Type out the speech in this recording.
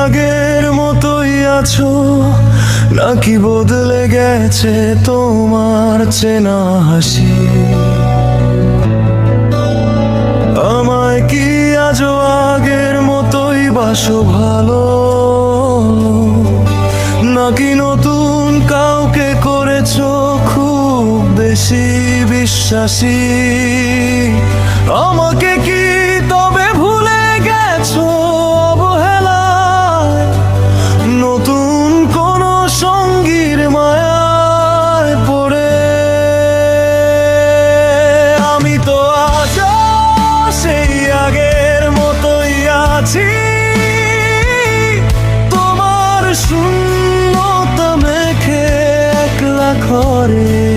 আগের মতোই আছো, নাকি বদলে গেছে তোমার চেনা হাসি? আমায় কি আজও আগের মতোই বাসো ভালো, নাকি নতুন কাউকে করেছো খুব বেশি বিশ্বাসী? আমাকে কি তবে ভুলে গেছো অবহেলায়, নতুন কোন সঙ্গীর মায়ায় পড়ে? আমি তো আজও সেই আগের মতোই আছি, তোমার শূন্যতা মেখে একলা ঘরে।